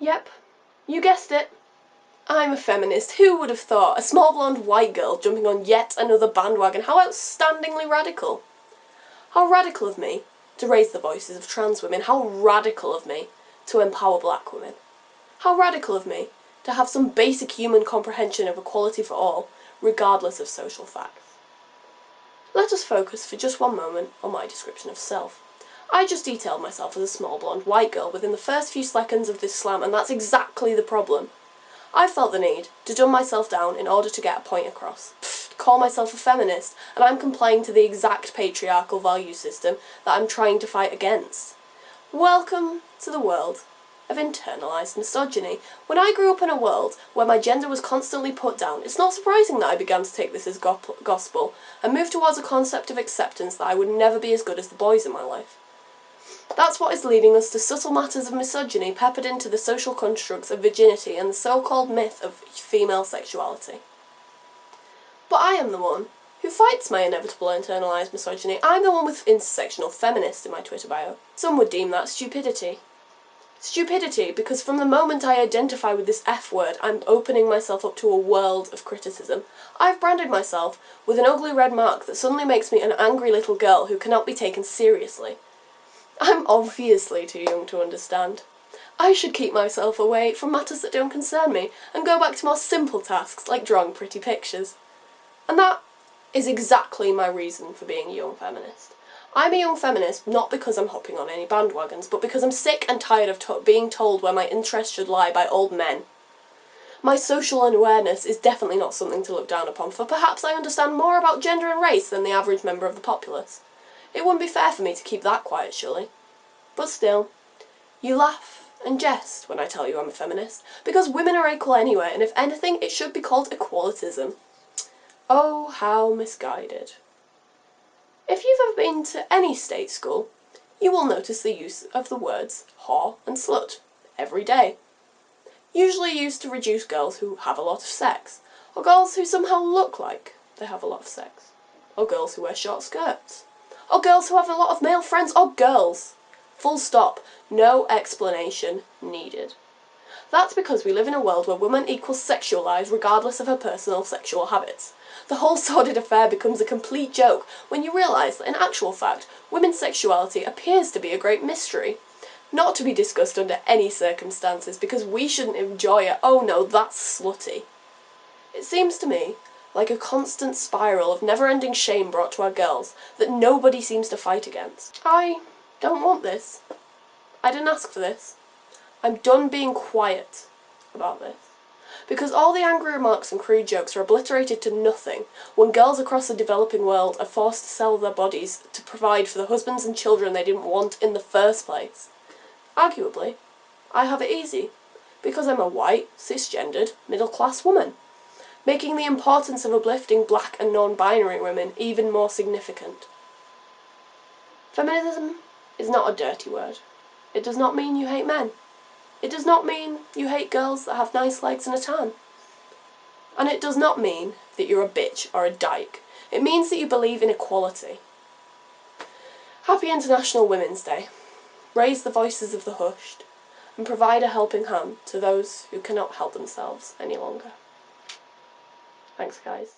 Yep, you guessed it. I'm a feminist. Who would have thought? A small blonde white girl jumping on yet another bandwagon. How outstandingly radical. How radical of me to raise the voices of trans women. How radical of me to empower black women. How radical of me to have some basic human comprehension of equality for all, regardless of social facts. Let us focus for just one moment on my description of self. I just detailed myself as a small blonde white girl within the first few seconds of this slam, and that's exactly the problem. I felt the need to dumb myself down in order to get a point across. Call myself a feminist, and I'm complying to the exact patriarchal value system that I'm trying to fight against. Welcome to the world of internalised misogyny. When I grew up in a world where my gender was constantly put down, it's not surprising that I began to take this as gospel and move towards a concept of acceptance that I would never be as good as the boys in my life. That's what is leading us to subtle matters of misogyny peppered into the social constructs of virginity and the so-called myth of female sexuality. But I am the one who fights my inevitable internalised misogyny. I'm the one with intersectional feminist in my Twitter bio. Some would deem that stupidity. Stupidity because from the moment I identify with this F word, I'm opening myself up to a world of criticism. I've branded myself with an ugly red mark that suddenly makes me an angry little girl who cannot be taken seriously. I'm obviously too young to understand. I should keep myself away from matters that don't concern me and go back to more simple tasks like drawing pretty pictures. And that is exactly my reason for being a young feminist. I'm a young feminist not because I'm hopping on any bandwagons, but because I'm sick and tired of being told where my interests should lie by old men. My social unawareness is definitely not something to look down upon, for perhaps I understand more about gender and race than the average member of the populace. It wouldn't be fair for me to keep that quiet, surely. But still, you laugh and jest when I tell you I'm a feminist, because women are equal anyway, and if anything, it should be called equalitism. Oh, how misguided. If you've ever been to any state school, you will notice the use of the words whore and slut every day. Usually used to reduce girls who have a lot of sex, or girls who somehow look like they have a lot of sex, or girls who wear short skirts, or girls who have a lot of male friends, or girls. Full stop. No explanation needed. That's because we live in a world where woman equals sexualised regardless of her personal sexual habits. The whole sordid affair becomes a complete joke when you realise that in actual fact, women's sexuality appears to be a great mystery. Not to be discussed under any circumstances because we shouldn't enjoy it. Oh no, that's slutty. It seems to me like a constant spiral of never-ending shame brought to our girls that nobody seems to fight against. I don't want this. I didn't ask for this. I'm done being quiet about this. Because all the angry remarks and crude jokes are obliterated to nothing when girls across the developing world are forced to sell their bodies to provide for the husbands and children they didn't want in the first place. Arguably, I have it easy, because I'm a white, cisgendered, middle-class woman, making the importance of uplifting black and non-binary women even more significant. Feminism is not a dirty word. It does not mean you hate men. It does not mean you hate girls that have nice legs and a tan. And it does not mean that you're a bitch or a dyke. It means that you believe in equality. Happy International Women's Day. Raise the voices of the hushed and provide a helping hand to those who cannot help themselves any longer. Thanks, guys.